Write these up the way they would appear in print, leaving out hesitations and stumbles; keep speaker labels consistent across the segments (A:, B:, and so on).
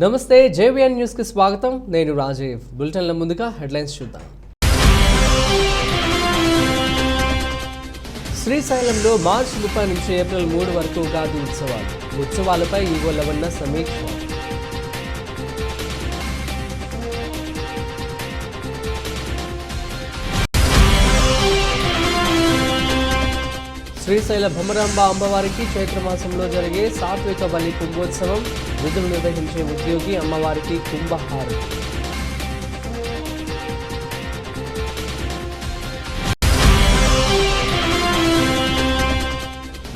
A: నమస్తే జేవీఎన్ న్యూస్ కి స్వాగతం. నేను రాజీవ్. బులెటిన్ల ముందుగా హెడ్లైన్స్ చూద్దాం. శ్రీశైలంలో మార్చి 30 నుంచి ఏప్రిల్ 3 వరకు ఉగాది ఉత్సవాలపై ఈవో లవన్న సమీక్ష. శ్రీశైల భ్రమరాంబ అమ్మవారికి చైత్రమాసంలో జరిగే సాత్విక బలి కుంభోత్సవం. విధులు నిర్వహించే ఉద్యోగి అమ్మవారికి కుంభహారతి.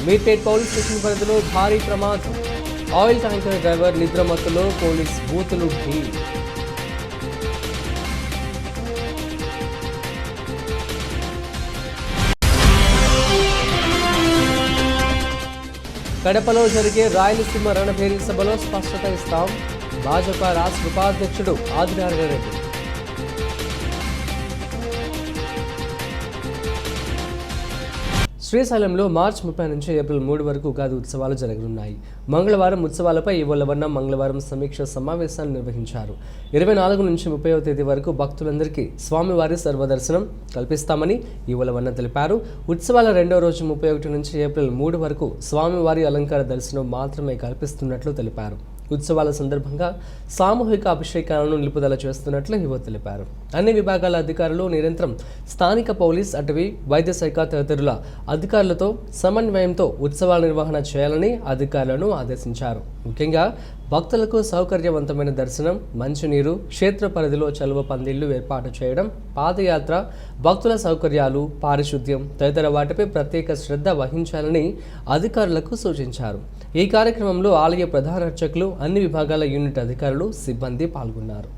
A: మీర్పేట్ పోలీస్ స్టేషన్ పరిధిలో భారీ ప్రమాదం. ఆయిల్ ట్యాంకర్ డ్రైవర్ నిద్రమత్తులో పోలీస్ బూతులు ఢీ. కడపలో జరిగే రాయలసీమ రణభేరి సభలో స్పష్టత ఇస్తాం. భాజపా రాష్ట్ర ఉపాధ్యక్షుడు ఆదినారాయణ రెడ్డి. శ్రీశైలంలో మార్చి 30 నుంచి ఏప్రిల్ 3 వరకు ఉగాది ఉత్సవాలు జరగనున్నాయి. మంగళవారం ఉత్సవాలపై ఈవో లవన్న మంగళవారం సమీక్ష సమావేశాన్ని నిర్వహించారు. 24 నుంచి 30వ తేదీ వరకు భక్తులందరికీ స్వామివారి సర్వదర్శనం కల్పిస్తామని ఈవో లవన్న తెలిపారు. ఉత్సవాల రెండో రోజు 31 నుంచి ఏప్రిల్ 3 వరకు స్వామివారి అలంకార దర్శనం మాత్రమే కల్పిస్తున్నట్లు తెలిపారు. ఉత్సవాల సందర్భంగా సామూహిక అభిషేకాలను నిలుపుదల చేస్తున్నట్లు ఈవో తెలిపారు. అన్ని విభాగాల అధికారులు నిరంతరం స్థానిక పోలీస్, అటవీ, వైద్య శాఖ తదితరుల అధికారులతో సమన్వయంతో ఉత్సవాల నిర్వహణ చేయాలని అధికారులను ఆదేశించారు. ముఖ్యంగా భక్తులకు సౌకర్యవంతమైన దర్శనం, మంచినీరు, క్షేత్ర పరిధిలో చలువ పందిళ్లు ఏర్పాటు చేయడం, పాదయాత్ర, భక్తుల సౌకర్యాలు, పారిశుద్ధ్యం తదితర వాటిపై ప్రత్యేక శ్రద్ధ వహించాలని అధికారులకు సూచించారు. ఈ కార్యక్రమంలో ఆలయ ప్రధాన అర్చకులు, అన్ని విభాగాల యూనిట్ అధికారులు, సిబ్బంది పాల్గొన్నారు.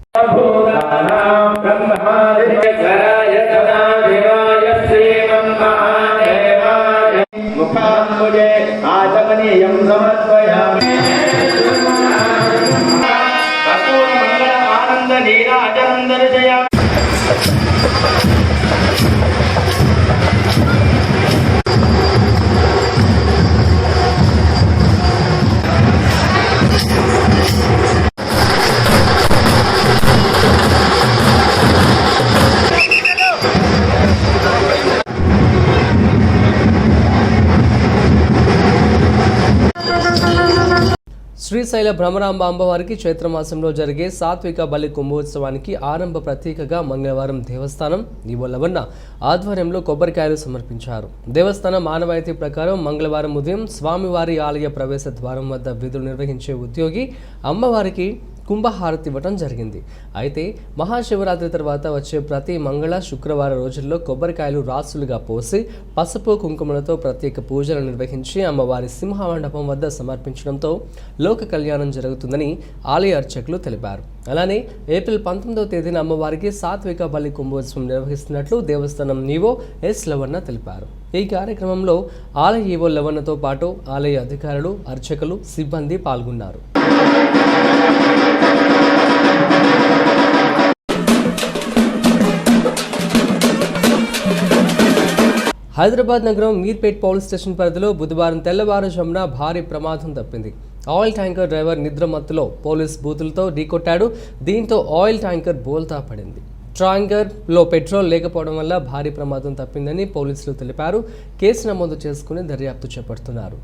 A: శ్రీశైల భ్రమరాంబ అమ్మవారికి చైత్రమాసంలో జరిగే సాత్విక బలి కుంభోత్సవానికి ఆరంభ ప్రతీకగా మంగళవారం దేవస్థానం ఈవో లవన్న ఆధ్వర్యంలో కొబ్బరికాయలు సమర్పించారు. దేవస్థానం ఆనవాయితీ ప్రకారం మంగళవారం ఉదయం స్వామివారి ఆలయ ప్రవేశ ద్వారం వద్ద విధులు నిర్వహించే ఉద్యోగి అమ్మవారికి కుంభహారతి ఇవ్వటం జరిగింది. అయితే మహాశివరాత్రి తర్వాత వచ్చే ప్రతి మంగళ, శుక్రవార రోజుల్లో కొబ్బరికాయలు రాసులుగా పోసి పసుపు కుంకుమలతో ప్రత్యేక పూజలు నిర్వహించి అమ్మవారి సింహమండపం వద్ద సమర్పించడంతో లోక కళ్యాణం జరుగుతుందని ఆలయ అర్చకులు తెలిపారు. అలానే ఏప్రిల్ 19వ తేదీన అమ్మవారికి సాత్విక బలి కుంభోత్సవం నిర్వహిస్తున్నట్లు దేవస్థానం ఈవో ఎస్ లవన్న తెలిపారు. ఈ కార్యక్రమంలో ఆలయ ఈవో లవన్నతో పాటు ఆలయ అధికారులు, అర్చకులు, సిబ్బంది పాల్గొన్నారు. హైదరాబాద్ నగరం మీర్పేట్ పోలీస్ స్టేషన్ పరిధిలో బుధవారం తెల్లవారుజామున భారీ ప్రమాదం తప్పింది. ఆయిల్ ట్యాంకర్ డ్రైవర్ నిద్రమత్తులో పోలీస్ బూతులతో ఢీకొట్టాడు. దీంతో ఆయిల్ ట్యాంకర్ బోల్తా పడింది. ట్యాంకర్లో పెట్రోల్ లేకపోవడం వల్ల భారీ ప్రమాదం తప్పిందని పోలీసులు తెలిపారు. కేసు నమోదు చేసుకుని దర్యాప్తు చేపడుతున్నారు.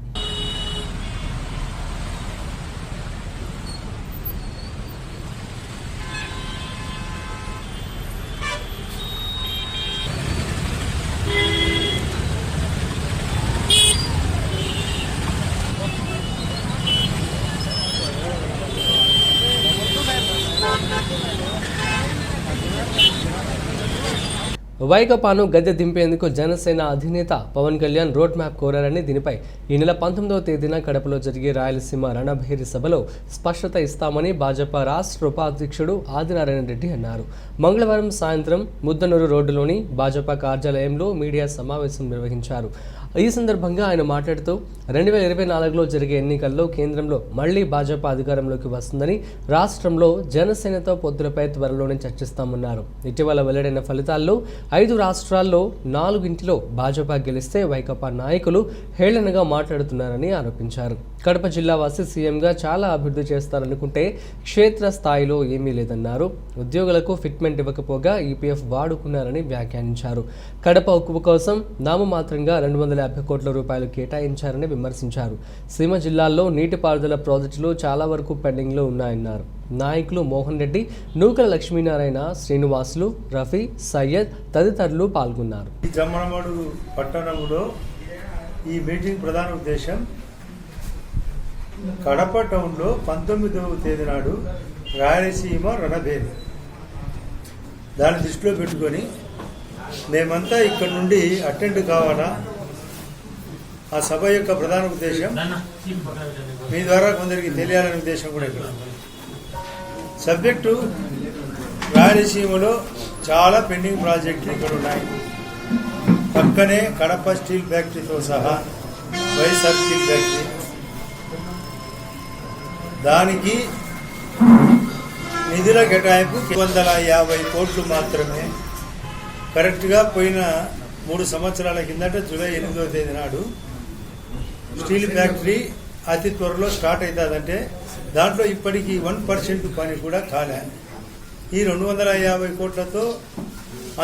A: వైకాపాను గద్దె దింపేందుకు జనసేన అధినేత పవన్ కళ్యాణ్ రోడ్ మ్యాప్ కోరారని, దీనిపై ఈ నెల 19వ తేదీన కడపలో జరిగే రాయలసీమ రణభేరి సభలో స్పష్టత ఇస్తామని భాజపా రాష్ట్ర ఉపాధ్యక్షుడు ఆదినారాయణ రెడ్డి అన్నారు. మంగళవారం సాయంత్రం ముద్దనూరు రోడ్డులోని భాజపా కార్యాలయంలో మీడియా సమావేశం నిర్వహించారు. ఈ సందర్భంగా ఆయన మాట్లాడుతూ 2024లో జరిగే ఎన్నికల్లో కేంద్రంలో మళ్లీ భాజపా అధికారంలోకి వస్తుందని, రాష్ట్రంలో జనసేనతో పొత్తులపై త్వరలోనే చర్చిస్తామన్నారు. ఇటీవల వెల్లడైన ఫలితాల్లో 5 రాష్ట్రాల్లో 4 భాజపా గెలిస్తే వైకాపా నాయకులు హేళనగా మాట్లాడుతున్నారని ఆరోపించారు. కడప జిల్లా వాసి సీఎంగా చాలా అభివృద్ధి చేస్తారనుకుంటే క్షేత్రస్థాయిలో ఏమీ లేదన్నారు. ఉద్యోగులకు ఫిట్మెంట్ ఇవ్వకపోగా ఈపీఎఫ్ వాడుకున్నారని వ్యాఖ్యానించారు. కడప ఉక్కు కోసం నామమాత్రంగా 250 కోట్ల రూపాయలు కేటాయించారని విమర్శించారు. సీమ జిల్లాల్లో నీటిపారుదల ప్రాజెక్టులు చాలా వరకు పెండింగ్లో ఉన్నాయన్నారు. నాయకులు మోహన్ రెడ్డి, నూకల లక్ష్మీనారాయణ, శ్రీనివాసులు, రఫీ, సయ్యద్ తదితరులు పాల్గొన్నారు.
B: జమ్మనమడు పట్టణంలో ఈ మీటింగ్ ప్రధాన ఉద్దేశం కడప టౌన్లో 19వ తేదీ నాడు రాయలసీమ రణభేరి దాన్ని దృష్టిలో పెట్టుకొని మేమంతా ఇక్కడ నుండి అటెండ్ కావాలా. ఆ సభ యొక్క ప్రధాన ఉద్దేశం మీ ద్వారా కొందరికి తెలియాలనే ఉద్దేశం కూడా ఇక్కడ. సబ్జెక్టు రాయలసీమలో చాలా పెండింగ్ ప్రాజెక్టులు ఇక్కడ ఉన్నాయి. పక్కనే కడప స్టీల్ ఫ్యాక్టరీతో సహా వైఎస్ఆర్ స్టీల్ ఫ్యాక్టరీ, దానికి నిధుల కేటాయింపు 150 కోట్లు మాత్రమే. కరెక్ట్గా పోయిన 3 సంవత్సరాల కిందట జూలై 8వ తేదీ నాడు స్టీల్ ఫ్యాక్టరీ అతి త్వరలో స్టార్ట్ అవుతుందంటే దాంట్లో ఇప్పటికీ 1% పని కూడా కాలే. ఈ 250 కోట్లతో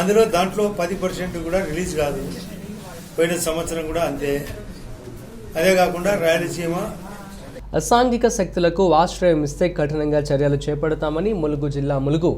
B: అందులో దాంట్లో 10% కూడా రిలీజ్ కాదు. పోయిన సంవత్సరం కూడా అంతే. అదే కాకుండా రాయలసీమ
A: అసాంఘిక శక్తులకు ఆశ్రయం ఇస్తే కఠినంగా చర్యలు చేపడతామని ములుగు జిల్లా ములుగు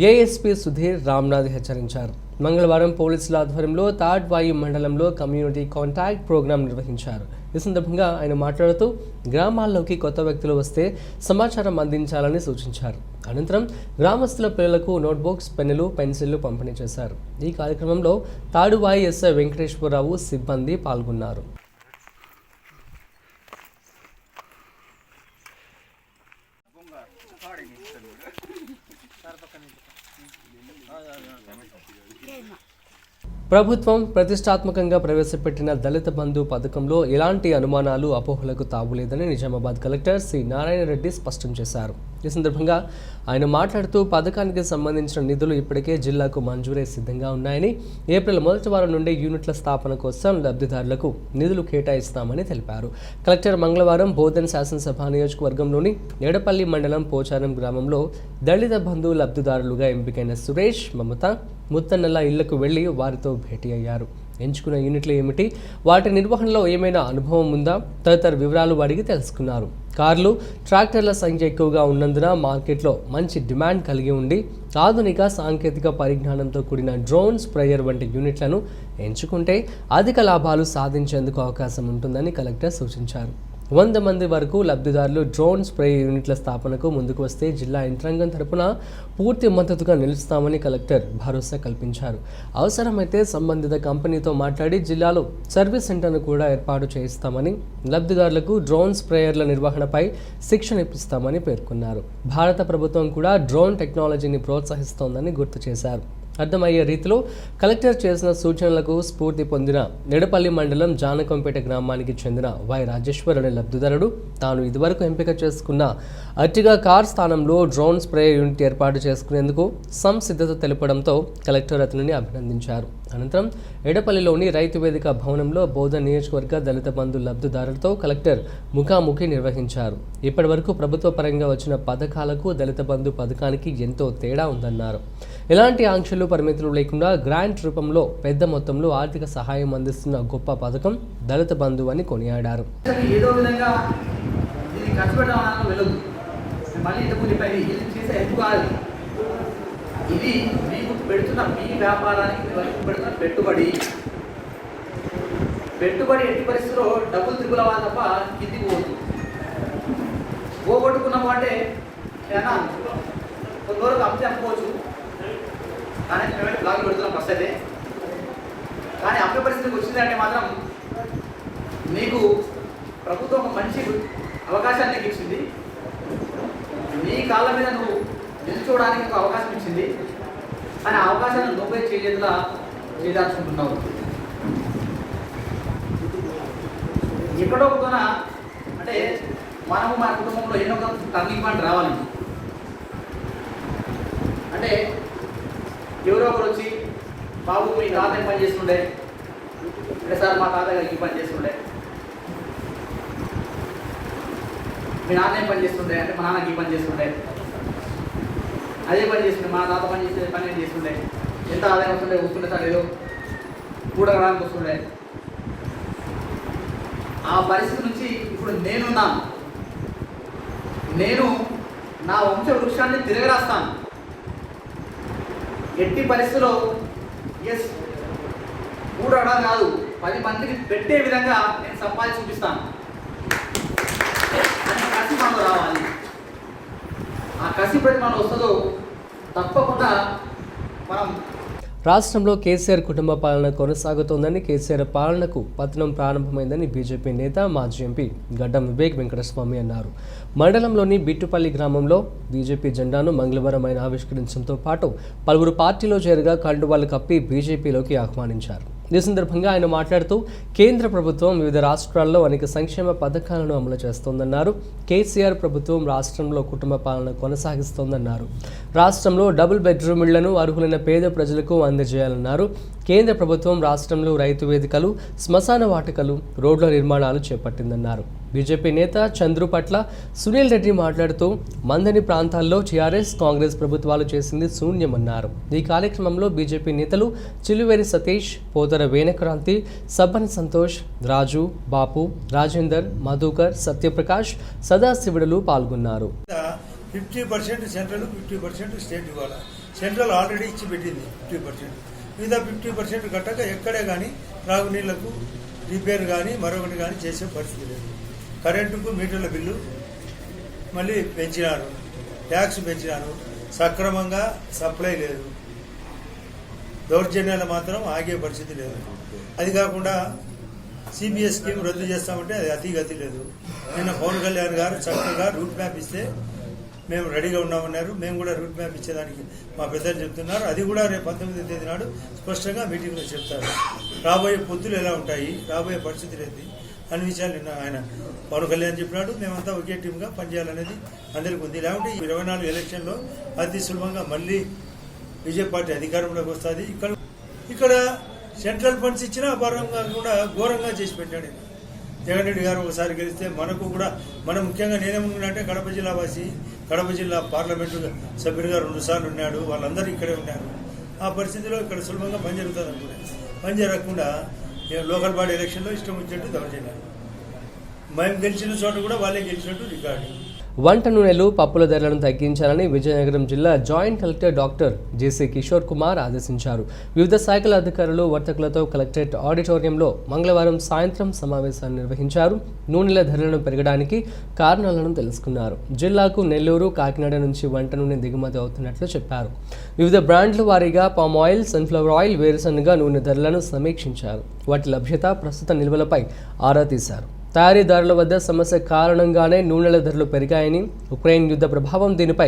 A: ఏఎస్పీ సుధీర్ రామ్నాథ్ హెచ్చరించారు. మంగళవారం పోలీసుల ఆధ్వర్యంలో తాడ్వాయి మండలంలో కమ్యూనిటీ కాంటాక్ట్ ప్రోగ్రాం నిర్వహించారు. ఈ సందర్భంగా ఆయన మాట్లాడుతూ గ్రామాల్లోకి కొత్త వ్యక్తులు వస్తే సమాచారం అందించాలని సూచించారు. అనంతరం గ్రామస్తుల పిల్లలకు నోట్బుక్స్, పెన్నులు, పెన్సిళ్లు పంపిణీ చేశారు. ఈ కార్యక్రమంలో తాడువాయి ఎస్ఐ వెంకటేశ్వరరావు సిబ్బంది పాల్గొన్నారు. ప్రభుత్వం ప్రతిష్టాత్మకంగా ప్రవేశపెట్టిన దళిత బంధు పథకంలో ఎలాంటి అనుమానాలు, అపోహలకు తావులేదని నిజామాబాద్ కలెక్టర్ సి నారాయణ రెడ్డి స్పష్టం చేశారు. ఈ సందర్భంగా ఆయన మాట్లాడుతూ పథకానికి సంబంధించిన నిధులు ఇప్పటికే జిల్లాకు మంజూరై సిద్ధంగా ఉన్నాయని, ఏప్రిల్ మొదటి వారం నుండి యూనిట్ల స్థాపన కోసం లబ్ధిదారులకు నిధులు కేటాయిస్తామని తెలిపారు. కలెక్టర్ మంగళవారం బోధన్ శాసనసభ నియోజకవర్గంలోని ఎడపల్లి మండలం పోచారం గ్రామంలో దళిత బంధు లబ్ధిదారులుగా ఎంపికైన సురేష్, మమత, ముత్తన్నల ఇళ్లకు వెళ్లి వారితో భేటీ అయ్యారు. ఎంచుకున్న యూనిట్లు ఏమిటి, వాటి నిర్వహణలో ఏమైనా అనుభవం ఉందా తదితర వివరాలు అడిగి తెలుసుకున్నారు. కార్లు, ట్రాక్టర్ల సంఖ్య ఎక్కువగా ఉన్నందున మార్కెట్లో మంచి డిమాండ్ కలిగి ఉండి ఆధునిక సాంకేతిక పరిజ్ఞానంతో కూడిన డ్రోన్ స్ప్రేయర్ వంటి యూనిట్లను ఎంచుకుంటే అధిక లాభాలు సాధించేందుకు అవకాశం ఉంటుందని కలెక్టర్ సూచించారు. 100 మంది వరకు లబ్ధిదారులు డ్రోన్ స్ప్రే యూనిట్ల స్థాపనకు ముందుకు వస్తే జిల్లా యంత్రాంగం తరపున పూర్తి మద్దతుగా నిలుస్తామని కలెక్టర్ భరోసా కల్పించారు. అవసరమైతే సంబంధిత కంపెనీతో మాట్లాడి జిల్లాలో సర్వీస్ సెంటర్ను కూడా ఏర్పాటు చేయిస్తామని, లబ్ధిదారులకు డ్రోన్ స్ప్రేయర్ల నిర్వహణపై శిక్షణ ఇప్పిస్తామని పేర్కొన్నారు. భారత ప్రభుత్వం కూడా డ్రోన్ టెక్నాలజీని ప్రోత్సహిస్తోందని గుర్తు చేశారు. అర్థమయ్యే రీతిలో కలెక్టర్ చేసిన సూచనలకు స్ఫూర్తి పొందిన నెడపల్లి మండలం జానకంపేట గ్రామానికి చెందిన వై రాజేశ్వర్ అనే లబ్ధిదారుడు తాను ఇదివరకు ఎంపిక చేసుకున్న అర్టిగా కార్ స్థానంలో డ్రోన్ స్ప్రే యూనిట్ ఏర్పాటు చేసుకునేందుకు సంసిద్ధత తెలపడంతో కలెక్టర్ అతనిని అభినందించారు. అనంతరం ఎడపల్లిలోని రైతు వేదిక భవనంలో బోధన్ నియోజకవర్గ దళిత బంధు లబ్ధిదారులతో కలెక్టర్ ముఖాముఖి నిర్వహించారు. ఇప్పటి వరకు ప్రభుత్వ పరంగా వచ్చిన పథకాలకు దళిత బంధు పథకానికి ఎంతో తేడా ఉందన్నారు. ఎలాంటి ఆంక్షలు, పరిమితులు లేకుండా గ్రాంట్ రూపంలో పెద్ద మొత్తంలో ఆర్థిక సహాయం అందిస్తున్న గొప్ప పథకం దళిత బంధు అని కొనియాడారు.
C: ఇది మీకు పెడుతున్న మీ వ్యాపారానికి పెడుతున్న పెట్టుబడి ఎట్టి పరిస్థితిలో డబ్బులు త్రిపుల వాళ్ళ తప్ప కిందికి పోగొట్టుకున్నాము అంటే ఏదైనా కొంతవరకు అమ్మితే అమ్ముకోవచ్చు, కానీ మేమే బ్లాగ్ పెడుతున్నాం ఫస్ట్ అయితే. కానీ అమ్మే పరిస్థితికి వచ్చిందంటే మాత్రం నీకు ప్రభుత్వం ఒక మంచి అవకాశాన్ని ఇచ్చింది, నీ కాళ్ళ మీద నువ్వు నిల్చోవడానికి ఒక అవకాశం ఇచ్చింది, కానీ ఆ అవకాశాన్ని నువ్వే చేతులా చేదార్చుకుంటున్నావు. ఎక్కడో ఒకన అంటే మనము మన కుటుంబంలో ఎన్నో ఒక టర్నింగ్ పాయింట్ రావాలి. అంటే ఎవరో ఒకరు వచ్చి బాబు మీ తాతయ్య పని చేస్తుండే, అంటే సార్ మా తాతయ్య ఈ పని చేస్తుండే, మీ నాన్న ఏం పని చేస్తుండే అంటే మా నాన్నకి ఈ పని చేస్తుండే, అదే పని చేస్తుండే, మా తాత పని చేసే పని ఏం చేస్తుండే, ఎంత ఆదాయం వస్తుండే వస్తుండే సార్ ఏదో కూడగడానికి వస్తుండే. ఆ పరిస్థితి నుంచి ఇప్పుడు నేనున్నాను. నేను నా వంశ వృక్షాన్ని తిరగరాస్తాను. ఎట్టి పరిస్థితిలో ఎస్ కూడడం కాదు, 10 మందికి పెట్టే విధంగా నేను సంపాదించి చూపిస్తాను అని కసి మనలో రావాలి. ఆ కసి ప్రతి మనలో వస్తుందో తప్పకుండా మనం.
A: రాష్ట్రంలో కేసీఆర్ కుటుంబ పాలన కొనసాగుతోందని, కేసీఆర్ పాలనకు పతనం ప్రారంభమైందని బీజేపీ నేత మాజీ ఎంపీ గడ్డం వివేక్ వెంకటస్వామి అన్నారు. మండలంలోని బిట్టుపల్లి గ్రామంలో బీజేపీ జెండాను మంగళవారం ఆయన ఆవిష్కరించడంతో పాటు పలువురు పార్టీలో చేరగా కండువాలు కప్పి బీజేపీలోకి ఆహ్వానించారు. ఈ సందర్భంగా ఆయన మాట్లాడుతూ కేంద్ర ప్రభుత్వం వివిధ రాష్ట్రాల్లో అనేక సంక్షేమ పథకాలను అమలు చేస్తోందన్నారు. కేసీఆర్ ప్రభుత్వం రాష్ట్రంలో కుటుంబ పాలన కొనసాగిస్తోందన్నారు. రాష్ట్రంలో డబుల్ బెడ్రూమ్ ఇళ్లను అర్హులైన పేద ప్రజలకు అందజేయాలన్నారు. కేంద్ర ప్రభుత్వం రాష్ట్రంలో రైతు వేదికలు, శ్మశాన వాటికలు, రోడ్ల నిర్మాణాలు చేపట్టిందన్నారు. బీజేపీ నేత చంద్రు పట్ల సునీల్ రెడ్డి మాట్లాడుతూ మందని ప్రాంతాల్లో టీఆర్ఎస్ కాంగ్రెస్ ప్రభుత్వాలు చేసింది శూన్యమన్నారు. ఈ కార్యక్రమంలో బీజేపీ నేతలు చిలువేరి సతీష్, పోతర వేణక్రాంతి, సబ్బని సంతోష్, రాజు, బాపు, రాజేందర్, మధుకర్, సత్యప్రకాష్, సదాశివుడులు పాల్గొన్నారు.
B: 50% సెంట్రల్, 50% స్టేట్ ఇవ్వాలి. సెంట్రల్ ఆల్రెడీ ఇచ్చి పెట్టింది 50%. మిగతా 50% కట్టక ఎక్కడే కానీ త్రాగునీళ్లకు రిపేర్ కానీ మరొకటి కానీ చేసే పరిస్థితి లేదు. కరెంటుకు మీటర్ల బిల్లు మళ్ళీ పెంచినారు, ట్యాక్స్ పెంచినారు, సక్రమంగా సప్లై లేదు, దౌర్జన్యాలు మాత్రం ఆగే పరిస్థితి లేదు. అది కాకుండా సిబిఎస్ స్కీమ్ రద్దు చేస్తామంటే అది అతిగతి లేదు. నిన్న పవన్ కళ్యాణ్ గారు చక్కగా రూట్ మ్యాప్ ఇస్తే మేము రెడీగా ఉన్నామన్నారు. మేము కూడా రూట్ మ్యాప్ ఇచ్చేదానికి మా పెద్దలు చెప్తున్నారు. అది కూడా రేపు 19వ తేదీ నాడు స్పష్టంగా మీటింగ్లో చెప్తారు. రాబోయే పొద్దులు ఎలా ఉంటాయి, రాబోయే పరిస్థితులు ఏంటి అన్ని విషయాలు నిన్న ఆయన పవన్ కళ్యాణ్ చెప్పినాడు. మేమంతా ఒకే టీమ్గా పనిచేయాలనేది అందరికీ ఉంది. లేకుంటే 24 ఎలక్షన్లో అతి సులభంగా మళ్ళీ బీజేపీ పార్టీ అధికారంలోకి వస్తుంది. ఇక్కడ సెంట్రల్ ఫండ్స్ ఇచ్చినా అపారంగా కూడా ఘోరంగా చేసి పెట్టాడు జగన్ రెడ్డి గారు. ఒకసారి గెలిస్తే మనకు కూడా మనం ముఖ్యంగా నేనేమనుకున్నానంటే కడప జిల్లా వాసి, కడప జిల్లా పార్లమెంటు సభ్యుడిగా 2 సార్లు ఉన్నాడు, వాళ్ళందరూ ఇక్కడే ఉన్నారు. ఆ పరిస్థితిలో ఇక్కడ సులభంగా పని జరుగుతుంది అనుకున్నాను. పని జరగకుండా లోకల్ బాడీ ఎలక్షన్లో ఇష్టం వచ్చినట్టు దౌర్జన్యాలు. మేము గెలిచిన చోట కూడా వాళ్ళే గెలిచినట్టు రికార్డు.
A: వంట నూనెలు, పప్పుల ధరలను తగ్గించాలని విజయనగరం జిల్లా జాయింట్ కలెక్టర్ డాక్టర్ జేసీ కిషోర్ కుమార్ ఆదేశించారు. వివిధ శాఖల అధికారులు, వర్తకులతో కలెక్టరేట్ ఆడిటోరియంలో మంగళవారం సాయంత్రం సమావేశాన్ని నిర్వహించారు. నూనెల ధరలను పెరగడానికి కారణాలను తెలుసుకున్నారు. జిల్లాకు నెల్లూరు, కాకినాడ నుంచి వంట నూనె దిగుమతి అవుతున్నట్లు చెప్పారు. వివిధ బ్రాండ్ల వారీగా పామ్ ఆయిల్, సన్ఫ్లవర్ ఆయిల్, వేరుశనగ నూనె ధరలను సమీక్షించారు. వాటి లభ్యత, ప్రస్తుత నిల్వలపై ఆరా తీశారు. తయారీదారుల వద్ద సమస్య కారణంగానే నూనెల ధరలు పెరిగాయని, ఉక్రెయిన్ యుద్ధ ప్రభావం దీనిపై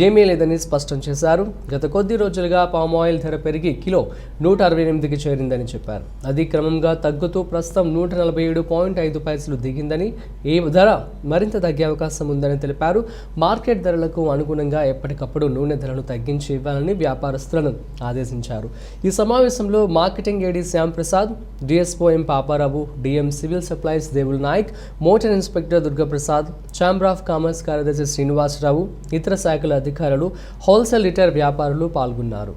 A: ఏమీ లేదని స్పష్టం చేశారు. గత కొద్ది రోజులుగా పామ్ ఆయిల్ ధర పెరిగి కిలో 168కి చేరిందని చెప్పారు. అది క్రమంగా తగ్గుతూ ప్రస్తుతం 147.5 పైసలు దిగిందని, ఈ ధర మరింత తగ్గే అవకాశం ఉందని తెలిపారు. మార్కెట్ ధరలకు అనుగుణంగా ఎప్పటికప్పుడు నూనె ధరను తగ్గించి ఇవ్వాలని వ్యాపారస్తులను ఆదేశించారు. ఈ సమావేశంలో marketing AD Shyam Prasad, DSO M Paparao, DM civil supplies Devul Nayak, motor inspector Durgaprasad, chamber of commerce కార్యదర్శి శ్రీనివాసరావు, ఇతర శాఖల అధికారులు, హోల్సేల్ రిటైల్ వ్యాపారులు పాల్గొన్నారు.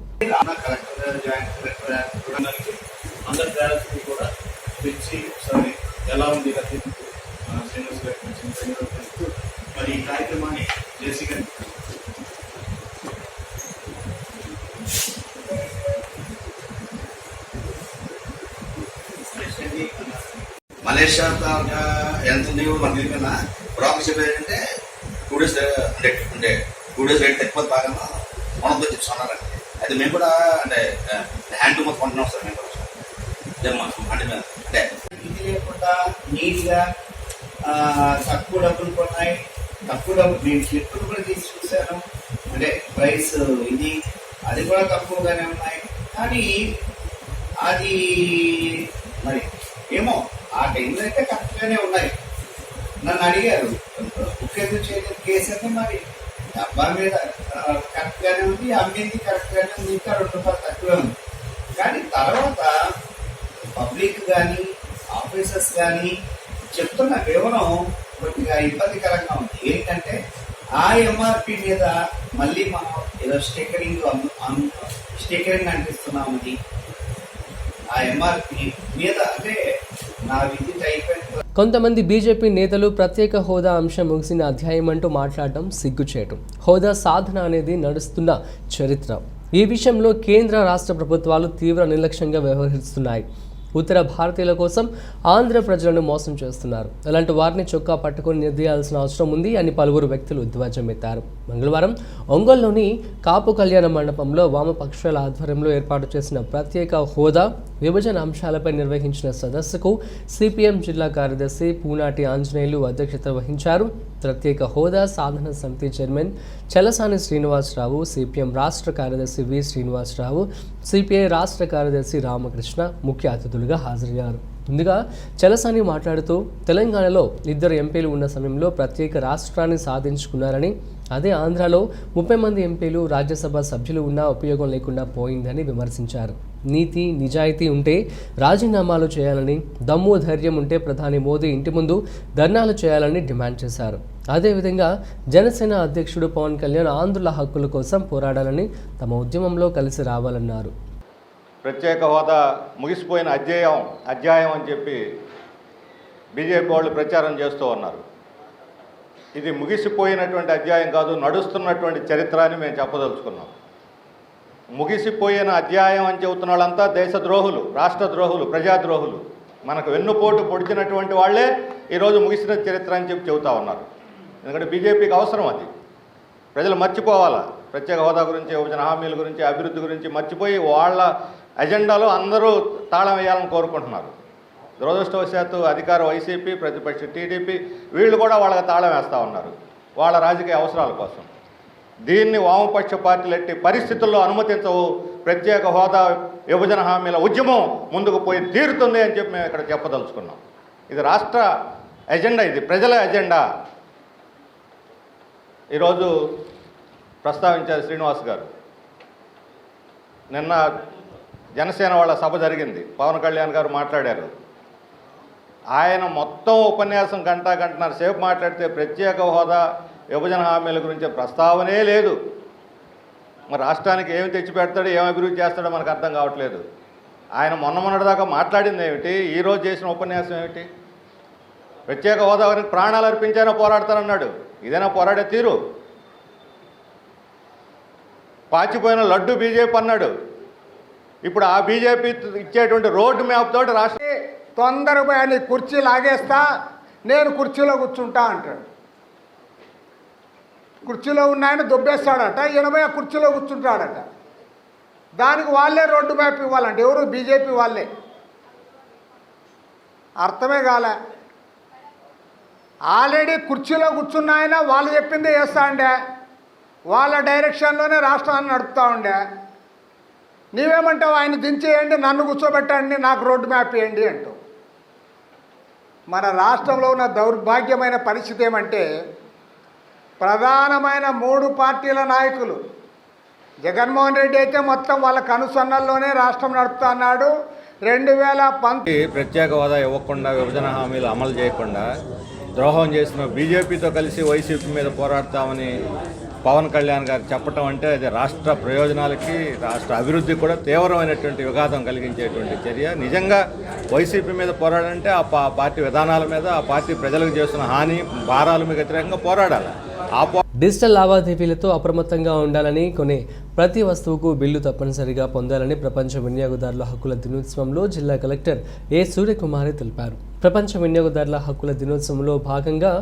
D: మలేషియా ఎంత ఉంది మనకి తెలియకుండా ప్రాబ్లమ్స్ ఏంటంటే 2 days అంటే 2 days రేట్ ఎక్కువ బాగా మనతో చెప్తున్నారు. అయితే మేము కూడా అంటే హ్యాండ్ టు మౌత్ కొంటున్నాం సార్. మేము కూడా అంటే
E: ఇది లేకుండా నీట్గా తక్కువ డబ్బులు కొన్నాయి, తక్కువ డబ్బులు నేను స్లిప్పులు కూడా తీసి చూశాను. అంటే ప్రైస్ ఇది అది కూడా తక్కువగానే ఉన్నాయి. కానీ అది మరి ఏమో ఆ టైంలో అయితే కరెక్ట్గానే ఉన్నాయి. నన్ను అడిగారు బుక్ ఎందుకు చేయలేదు కేసు అయితే మరి డబ్బా మీద కరెక్ట్గానే ఉంది, అమ్మింది కరెక్ట్గానే ఉంది, ఇంకా 2 రూపాయలు తక్కువే ఉంది. కానీ తర్వాత పబ్లిక్ కానీ ఆఫీసర్స్ కానీ చెప్తున్న కేవలం కొద్దిగా ఇబ్బందికరంగా ఉంది. ఏంటంటే ఆ ఎంఆర్పి మీద మళ్ళీ మనం ఏదో స్టిక్కరింగ్ అంటిస్తున్నామని ఆ ఎంఆర్పి మీద అంటే నా విద్యుత్ అయిపోయిన
A: కొంతమంది బీజేపీ నేతలు ప్రత్యేక హోదా అంశం ముగిసిన అధ్యాయం అంటూ మాట్లాడటం సిగ్గుచేటు. హోదా సాధన అనేది నడుస్తున్న చరిత్ర. ఈ విషయంలో కేంద్ర రాష్ట్ర ప్రభుత్వాలు తీవ్ర నిర్లక్ష్యంగా వ్యవహరిస్తున్నాయి. ఉత్తర భారతీయుల కోసం ఆంధ్ర ప్రజలను మోసం చేస్తున్నారు. అలాంటి వారిని చొక్కా పట్టుకొని నిర్దేయాల్సిన అవసరం ఉంది అని పలువురు వ్యక్తులు ధ్వజమెత్తారు. మంగళవారం ఒంగోలులోని కాపు కళ్యాణ మండపంలో వామపక్షాల ఆధ్వర్యంలో ఏర్పాటు చేసిన ప్రత్యేక హోదా విభజన అంశాలపై నిర్వహించిన సదస్సుకు సిపిఎం జిల్లా కార్యదర్శి పూనాటి ఆంజనేయులు అధ్యక్షత వహించారు. ప్రత్యేక హోదా సాధన సమితి చైర్మన్ చలసాని శ్రీనివాసరావు, సిపిఎం రాష్ట్ర కార్యదర్శి వి శ్రీనివాసరావు, సిపిఐ రాష్ట్ర కార్యదర్శి రామకృష్ణ ముఖ్య అతిథులుగా హాజరయ్యారు. ముందుగా చలసాని మాట్లాడుతూ తెలంగాణలో 2 ఎంపీలు ఉన్న సమయంలో ప్రత్యేక రాష్ట్రాన్ని సాధించుకున్నారని, అదే ఆంధ్రాలో 30 మంది ఎంపీలు రాజ్యసభ సభ్యులు ఉన్నా ఉపయోగం లేకుండా పోయిందని విమర్శించారు. నీతి నిజాయితీ ఉంటే రాజీనామాలు చేయాలని, దమ్ము ధైర్యం ఉంటే ప్రధాని మోదీ ఇంటి ముందు ధర్నాలు చేయాలని డిమాండ్ చేశారు. అదేవిధంగా జనసేన అధ్యక్షుడు పవన్ కళ్యాణ్ ఆంధ్రుల హక్కుల కోసం పోరాడాలని, తమ ఉద్యమంలో కలిసి రావాలన్నారు.
F: ప్రత్యేక హోదా ముగిసిపోయిన అధ్యాయం అని చెప్పి బీజేపీ వాళ్ళు ప్రచారం చేస్తూ ఉన్నారు. ఇది ముగిసిపోయినటువంటి అధ్యాయం కాదు, నడుస్తున్నటువంటి చరిత్ర అని మేము చెప్పదలుచుకున్నాం. ముగిసిపోయిన అధ్యాయం అని చెబుతున్న వాళ్ళంతా దేశద్రోహులు, రాష్ట్రద్రోహులు, ప్రజాద్రోహులు. మనకు వెన్నుపోటు పొడిచినటువంటి వాళ్ళే ఈరోజు ముగిసిన చరిత్ర అని చెప్పి చెబుతూ ఉన్నారు. ఎందుకంటే బీజేపీకి అవసరం అది. ప్రజలు మర్చిపోవాలా ప్రత్యేక హోదా గురించి, విభజన హామీల గురించి, అభివృద్ధి గురించి మర్చిపోయి వాళ్ళ అజెండాలో అందరూ తాళం వేయాలని కోరుకుంటున్నారు. దురదృష్టవశాత్తు అధికార వైసీపీ, ప్రతిపక్ష టీడీపీ వీళ్ళు కూడా వాళ్ళకి తాళం వేస్తూ ఉన్నారు వాళ్ళ రాజకీయ అవసరాల కోసం. దీన్ని వామపక్ష పార్టీలు ఎట్టి పరిస్థితుల్లో అనుమతించవు. ప్రత్యేక హోదా విభజన హామీల ఉద్యమం ముందుకు పోయి తీరుతుంది అని చెప్పి మేము ఇక్కడ చెప్పదలుచుకున్నాం. ఇది రాష్ట్ర ఎజెండా, ఇది ప్రజల ఎజెండా. ఈరోజు ప్రస్తావించారు శ్రీనివాస్ గారు. నిన్న జనసేన వాళ్ళ సభ జరిగింది. పవన్ కళ్యాణ్ గారు మాట్లాడారు. ఆయన మొత్తం ఉపన్యాసం గంటన్నర సేపు మాట్లాడితే ప్రత్యేక హోదా విభజన హామీల గురించి ప్రస్తావనే లేదు. మరి రాష్ట్రానికి ఏమి తెచ్చిపెడతాడో, ఏం అభివృద్ధి చేస్తాడో మనకు అర్థం కావట్లేదు. ఆయన మొన్నటిదాకా మాట్లాడింది ఏమిటి, ఈరోజు చేసిన ఉపన్యాసం ఏమిటి? ప్రత్యేక హోదా గురించి ప్రాణాలు అర్పించైనా పోరాడతారన్నాడు. ఇదేనా పోరాడే తీరు? పాచిపోయిన లడ్డు బీజేపీ అన్నాడు. ఇప్పుడు ఆ బీజేపీ ఇచ్చేటువంటి రోడ్డు మ్యాప్ తోటి రాష్ట్ర
G: తొందరగా నీ కుర్చీ లాగేస్తా, నేను కుర్చీలో కూర్చుంటా అంటాడు. కుర్చీలో ఉన్నాయని దొబ్బేస్తాడట, 80 కుర్చీలో కూర్చుంటాడట. దానికి వాళ్ళే రోడ్డు మ్యాప్ ఇవ్వాలంట. ఎవరు? బీజేపీ వాళ్ళే. అర్థమే కాలే. ఆల్రెడీ కుర్చీలో కూర్చున్నాయన వాళ్ళు చెప్పిందే చేస్తా ఉండే, వాళ్ళ డైరెక్షన్లోనే రాష్ట్రాన్ని నడుపుతూ ఉండే. నీవేమంటావు? ఆయన దించేయండి, నన్ను కూర్చోబెట్టండి, నాకు రోడ్డు మ్యాప్ వేయండి అంటావు. మన రాష్ట్రంలో ఉన్న దౌర్భాగ్యమైన పరిస్థితి ఏమంటే, ప్రధానమైన 3 పార్టీల నాయకులు, జగన్మోహన్ రెడ్డి అయితే మొత్తం వాళ్ళ కనుసన్నల్లోనే రాష్ట్రం నడుపుతా అన్నాడు. 2019
F: ప్రత్యేక హోదా ఇవ్వకుండా, విభజన హామీలు అమలు చేయకుండా ద్రోహం చేసిన బీజేపీతో కలిసి వైసీపీ మీద పోరాడతామని పవన్ కళ్యాణ్ గారు చెప్పటం అంటే అది రాష్ట్ర ప్రయోజనాలకి, రాష్ట్ర అభివృద్ధికి కూడా తీవ్రమైనటువంటి విఘాతం కలిగించేటువంటి చర్య. నిజంగా వైసీపీ మీద పోరాడంటే ఆ పార్టీ విధానాల మీద, ఆ పార్టీ ప్రజలకు చేస్తున్న హాని భారాల మీద వ్యతిరేకంగా పోరాడాలి.
A: డిజిటల్ లావాదేవీలతో అప్రమత్తంగా ఉండాలని, కొనే ప్రతి వస్తువుకు బిల్లు తప్పనిసరిగా పొందాలని ప్రపంచ వినియోగదారుల హక్కుల దినోత్సవంలో జిల్లా కలెక్టర్ ఏ సూర్యకుమారి తెలిపారు. ప్రపంచ వినియోగదారుల హక్కుల దినోత్సవంలో భాగంగా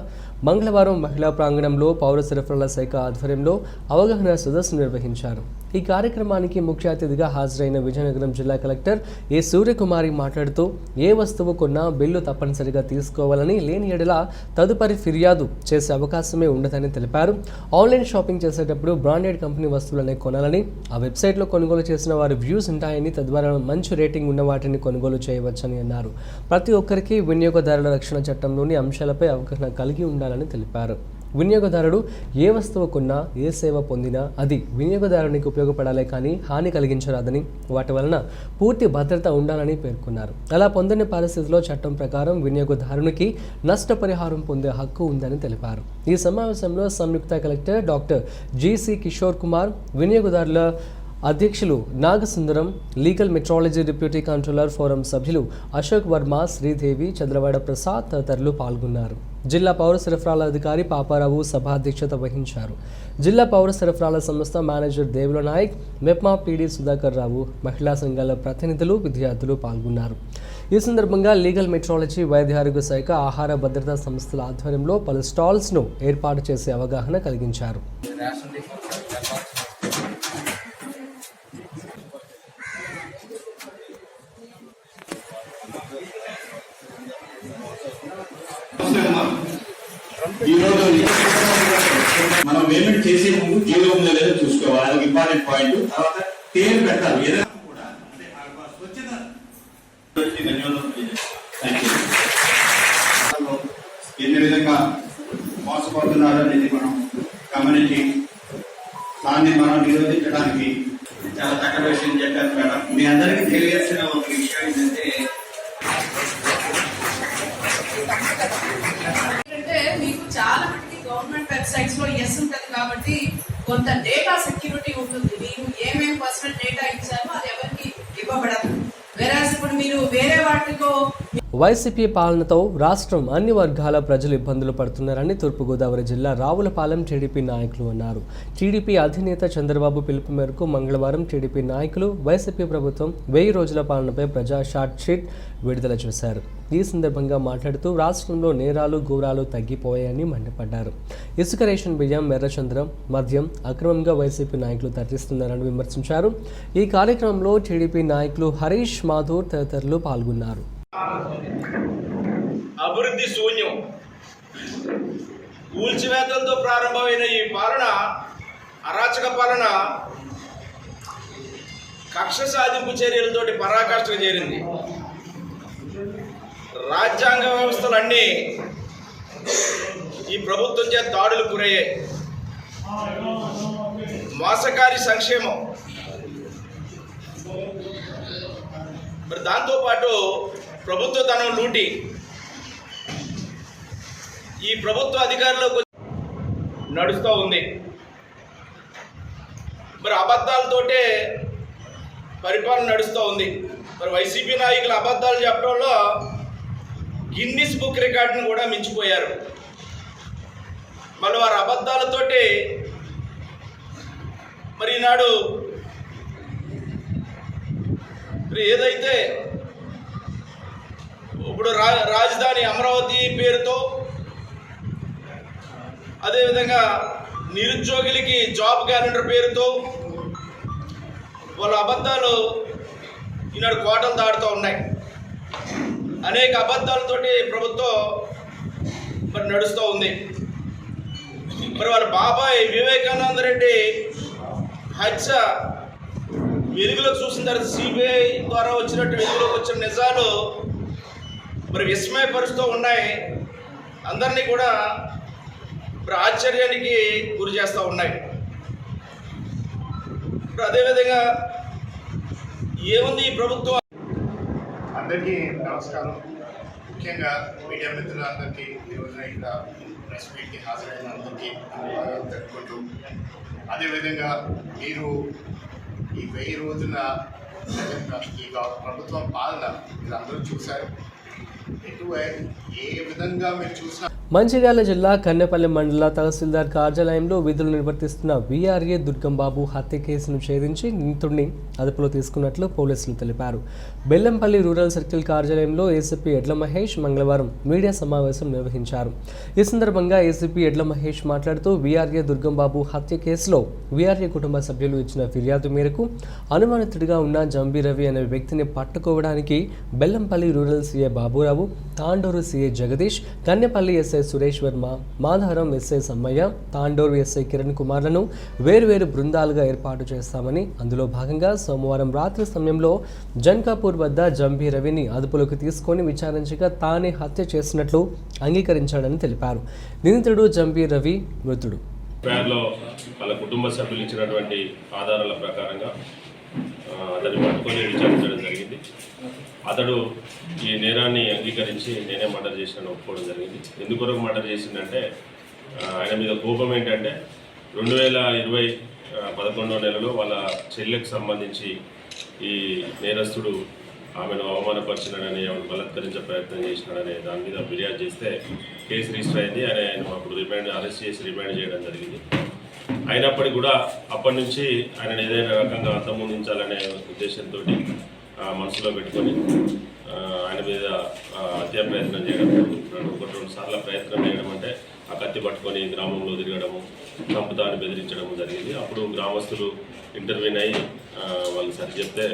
A: మంగళవారం మహిళా ప్రాంగణంలో పౌర సరఫరాల శాఖ ఆధ్వర్యంలో అవగాహన సదస్సు నిర్వహించారు. ఈ కార్యక్రమానికి ముఖ్య అతిథిగా హాజరైన విజయనగరం జిల్లా కలెక్టర్ ఏ సూర్యకుమారి మాట్లాడుతూ, ఏ వస్తువు కొన్నా బిల్లు తప్పనిసరిగా తీసుకోవాలని, లేని ఎడల తదుపరి ఫిర్యాదు చేసే అవకాశమే ఉండదని తెలిపారు. ఆన్లైన్ షాపింగ్ చేసేటప్పుడు బ్రాండెడ్ కంపెనీ వస్తువులనే కొనాలని, ఆ వెబ్సైట్లో కొనుగోలు చేసిన వారి వ్యూస్ ఉంటాయని, తద్వారా మంచి రేటింగ్ ఉన్న వాటిని కొనుగోలు చేయవచ్చని అన్నారు. ప్రతి ఒక్కరికి వినియోగదారుల రక్షణ చట్టంలోని అంశాలపై అవగాహన కలిగి ఉండాలని తెలిపారు. వినియోగదారుడు ఏ వస్తువు కొన్నా ఏ సేవ పొందినా అది వినియోగదారునికి ఉపయోగపడాలే కానీ హాని కలిగించరాదని వాటి వలన పూర్తి భద్రత ఉండాలని పేర్కొన్నారు. అలా పొందని పరిస్థితిలో చట్టం ప్రకారం వినియోగదారునికి నష్టపరిహారం పొందే హక్కు ఉందని తెలిపారు. ఈ సమావేశంలో సంయుక్త కలెక్టర్ డాక్టర్ జి.సి. కిషోర్ కుమార్, వినియోగదారుల అధ్యక్షులు Nagasundaram, legal metrology deputy controller forum సభ్యులు అశోక్ వర్మ, శ్రీదేవి, చంద్రవాడ ప్రసాద్ తదితరులు పాల్గొన్నారు. జిల్లా పౌర సరఫరాల అధికారి పాపారావు సభాధ్యక్షత వహించారు. జిల్లా పౌర సరఫరాల సంస్థ మేనేజర్ దేవుల నాయక్, మెప్మా పీడీ సుధాకర్ రావు, మహిళా సంఘాల ప్రతినిధులు, విద్యార్థులు పాల్గొన్నారు. ఈ సందర్భంగా లీగల్ మెట్రాలజీ, వైద్య ఆరోగ్య శాఖ, ఆహార భద్రతా సంస్థల ఆధ్వర్యంలో పలు స్టాల్స్ను ఏర్పాటు చేసి అవగాహన కలిగించారు.
H: ఈరోజు మనం పేమెంట్ చేసే ముందు జీరో ఉందో లేదో చూసుకోవాలి, అది ఇంపార్టెంట్ పాయింట్. తర్వాత పేరు పెట్టాలి ఏదైనా కూడా, అంటే ఎన్ని విధంగా మోసపోతున్నారు అనేది మనం గమనించి దాన్ని మనం నిరోధించడానికి చాలా చక్కటి విషయం చెప్పారు మేడం. మీ అందరికీ తెలియాల్సిన ఒక విషయం ఏంటంటే
I: మీకు చాలా మటుకి గవర్నమెంట్ వెబ్సైట్స్ లో ఎస్ ఉంటుంది కాబట్టి కొంత డేటా సెక్యూరిటీ ఉంటుంది. మీరు ఏమేమి పర్సనల్ డేటా ఇచ్చారో అది ఎవరికి ఇవ్వబడదు. వెరాజ్ ఇప్పుడు మీరు వేరే వాటితో
A: వైసీపీ పాలనతో రాష్ట్రం అన్ని వర్గాల ప్రజలు ఇబ్బందులు పడుతున్నారని తూర్పుగోదావరి జిల్లా రావులపాలెం టీడీపీ నాయకులు అన్నారు. టీడీపీ అధినేత చంద్రబాబు పిలుపు మేరకు మంగళవారం టీడీపీ నాయకులు వైసీపీ ప్రభుత్వం 1000 రోజుల పాలనపై ప్రజా షార్ట్ షీట్ విడుదల చేశారు. ఈ సందర్భంగా మాట్లాడుతూ రాష్ట్రంలో నేరాలు, ఘోరాలు తగ్గిపోయాయని మండిపడ్డారు. ఇసుక, రేషన్ బియ్యం, ఎర్రచంద్రం, మద్యం అక్రమంగా వైసీపీ నాయకులు తరలిస్తున్నారని విమర్శించారు. ఈ కార్యక్రమంలో టీడీపీ నాయకులు హరీష్, మాధూర్ తదితరులు పాల్గొన్నారు.
J: అభివృద్ధి శూన్యం, కూల్చివేతలతో ప్రారంభమైన ఈ పాలన, అరాచక పాలన కక్ష సాధింపు చర్యలతోటి పరాకాష్ఠకు చేరింది. రాజ్యాంగ వ్యవస్థలన్నీ ఈ ప్రభుత్వం చేత దాడులు గురయ్యాయి. మోసకారి సంక్షేమం, మరి దాంతోపాటు ప్రభుత్వ ధనం లూటి, ఈ ప్రభుత్వ అధికారులకు నడుస్తూ ఉంది. మరి అబద్ధాలతోటే పరిపాలన నడుస్తూ ఉంది. మరి వైసీపీ నాయకులు అబద్ధాలు చెప్పడంలో గిన్నిస్ బుక్ రికార్డును కూడా మించిపోయారు. మరి వారి అబద్ధాలతోటి మరి ఈనాడు ఏదైతే ఇప్పుడు రాజధాని అమరావతి పేరుతో, అదేవిధంగా నిరుద్యోగులకి జాబ్ క్యాలెండర్ పేరుతో వాళ్ళ అబద్ధాలు ఈనాడు కోటలు దాడుతూ ఉన్నాయి. అనేక అబద్ధాలతోటి ప్రభుత్వం మరి నడుస్తూ ఉంది. మరి వాళ్ళ బాబాయ్ వివేకానంద రెడ్డి హత్య వెలుగులోకి చూసిన తర్వాత సిబిఐ ద్వారా వచ్చినట్టు వెలుగులోకి వచ్చిన నిజాలు మరి విస్మయపరుస్తూ ఉన్నాయి. అందరినీ కూడా మరి ఆశ్చర్యానికి గురి చేస్తూ ఉన్నాయి. ఇప్పుడు అదేవిధంగా ఏముంది ఈ ప్రభుత్వం.
K: అందరికీ నమస్కారం. ముఖ్యంగా మీడియా మిత్రులందరికీ ఈరోజున ఇక్కడ ప్రెస్ మీట్కి హాజరైన అందరికీ ధన్యవాదాలు తెలుపుకుంటూ, అదేవిధంగా మీరు ఈ 1000 రోజుల ఈ ప్రభుత్వం పాలన మీరు అందరూ చూశారు. ఏ విధంగా మీరు చూసినా
A: మంచిర్యాల జిల్లా కన్నెపల్లి మండల తహసీల్దార్ కార్యాలయంలో విధులు నిర్వర్తిస్తున్న వీఆర్ఏ దుర్గంబాబు హత్య కేసును ఛేదించి నిందితుడిని అదుపులో తీసుకున్నట్లు పోలీసులు తెలిపారు. బెల్లంపల్లి రూరల్ సర్కిల్ కార్యాలయంలో ఏసీపీ ఎడ్ల మహేష్ మంగళవారం మీడియా సమావేశం నిర్వహించారు. ఈ సందర్భంగా ఏసీపీ ఎడ్ల మహేష్ మాట్లాడుతూ వీఆర్ఏ దుర్గంబాబు హత్య కేసులో వీఆర్ఏ కుటుంబ సభ్యులు ఇచ్చిన ఫిర్యాదు మేరకు అనుమానితుడిగా ఉన్న జంబీ రవి అనే వ్యక్తిని పట్టుకోవడానికి Bellampalli rural CA Baburao Ramarao, Tandur CI Jagadish, Kannepalli SI Suresh Varma, Madhavaram SI Sammaiah, Tandur SI Kiran కుమార్లను వేర్వేరు బృందాలుగా ఏర్పాటు చేస్తామని, అందులో భాగంగా సోమవారం రాత్రి సమయంలో జన్కాపూర్ వద్ద జంబీ రవిని అదుపులోకి తీసుకొని విచారించగా తానే హత్య చేసినట్లు అంగీకరించాడని తెలిపారు. నిందితుడు జంబీ రవి మృతుడు.
J: పేర్లో వాళ్ళ కుటుంబ సభ్యులు ఇచ్చినటువంటి ఆధారాల ప్రకారంగా అతన్ని పట్టుకొని విచారించడం జరిగింది. అతడు ఈ నేరాన్ని అంగీకరించి నేనే మర్డర్ చేసినని ఒప్పుకోవడం జరిగింది. ఎందుకొరకు మర్డర్ చేసిందంటే ఆయన మీద కోపం ఏంటంటే 2020 11వ నెలలో వాళ్ళ చెల్లెకు సంబంధించి ఈ నేరస్తుడు ఆమెను అవమానపరిచినాడని, ఆమెను బలత్కరించే ప్రయత్నం చేసినాడనే దాని మీద ఫిర్యాదు చేస్తే కేసు రిజిస్టర్ అయింది. ఆయన అప్పుడు అరెస్ట్ చేసి రిమాండ్ చేయడం జరిగింది. అయినప్పటికీ కూడా అప్పటి నుంచి ఆయన ఏదైనా రకంగా అంతమొందించాలనే ఉద్దేశంతో మనసులో పెట్టుకొని ఆయన మీద హత్యా ప్రయత్నం చేయడం, రెండు సార్లు ప్రయత్నం చేయడం అంటే ఆ కత్తి పట్టుకొని గ్రామంలో తిరగడము, చంపుతాన్ని బెదిరించడము జరిగింది. అప్పుడు గ్రామస్తులు ఇంటర్వ్యూన్ అయ్యి వాళ్ళు సరి చెప్తే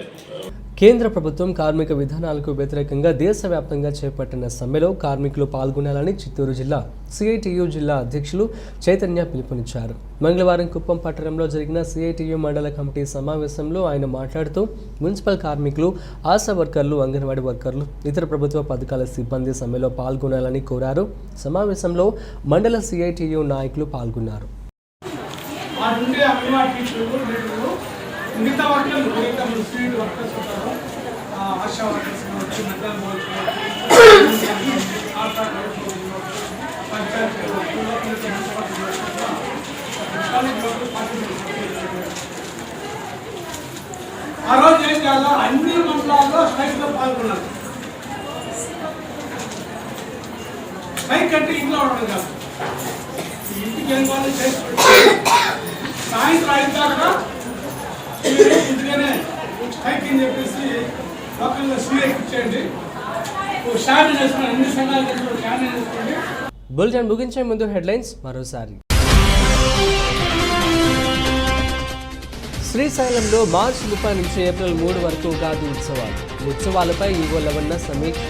A: కేంద్ర ప్రభుత్వం కార్మిక విధానాలకు వ్యతిరేకంగా దేశవ్యాప్తంగా చేపట్టిన సమ్మెలో కార్మికులు పాల్గొనాలని చిత్తూరు జిల్లా సిఐటియు జిల్లా అధ్యక్షులు చైతన్య పిలుపునిచ్చారు. మంగళవారం కుప్పం పట్టణంలో జరిగిన సిఐటియు మండల కమిటీ సమావేశంలో ఆయన మాట్లాడుతూ మున్సిపల్ కార్మికులు, ఆశా వర్కర్లు, అంగన్వాడీ వర్కర్లు, ఇతర ప్రభుత్వ పథకాల సిబ్బంది సమ్మెలో పాల్గొనాలని కోరారు. సమావేశంలో మండల సిఐటియు నాయకులు పాల్గొన్నారు.
L: మిగతా వర్కర్లు స్ట్రీట్ వర్కర్స్ ఉంటారు, ఆశా వర్కర్స్ కావచ్చు, మెటల్ ఆ రోజు ఏం కాదు, అన్ని మండలాల్లో స్ట్రైక్లో పాల్గొన్నారు. స్ట్రైక్ అంటే ఇంట్లో ఉండదు కాదు, ఇంటికి ఏం వాళ్ళు చేసుకుంటారు. సాయంత్రం అయిపోయాక ఇంటికనే స్ట్రైక్ అని చెప్పేసి లోకల్లో సీఏ ఇచ్చేయండి, షార్ట్ చేసుకోండి, అన్ని సంఘాలు షార్ట్ చేసుకోండి.
A: బులెటిన్ ముగించే ముందు హెడ్లైన్స్ మరోసారి. శ్రీశైలంలో మార్చి 30 నుంచి ఏప్రిల్ 3 వరకు ఉగాది ఉత్సవాలపై ఈవో లవన్న సమీక్ష.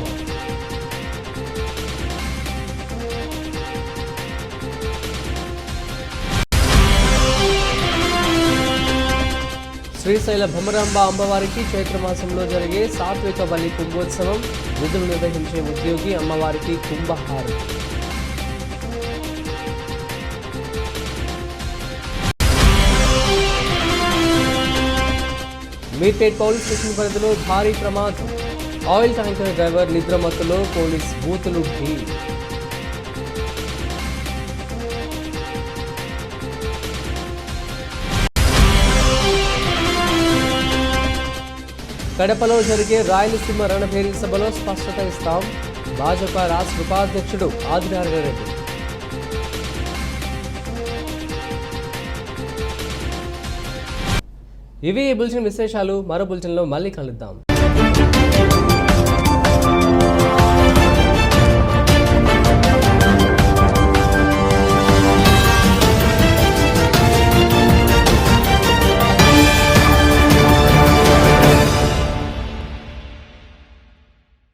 A: శ్రీశైల భ్రమరాంబ అమ్మవారికి చైత్రమాసంలో జరిగే సాత్విక బలి కుంభోత్సవం, విధులు నిర్వహించే ఉద్యోగి అమ్మవారికి కుంభహారం. మీర్పేట్ పోలీస్ స్టేషన్ పరిధిలో భారీ ప్రమాదం, ఆయిల్ ట్యాంకర్ డ్రైవర్ నిద్రమత్తులో పోలీస్ బూతులు ఢీ. కడపలో జరిగే రాయలసీమ రణభేరీ సభలో స్పష్టత ఇస్తాం, భాజపా రాష్ట్ర ఉపాధ్యక్షుడు ఆదినారాయణ రెడ్డి. ఇవి ఈ బులెటిన్ విశేషాలు. మరో బులెటిన్లో మళ్ళీ కలుద్దాం.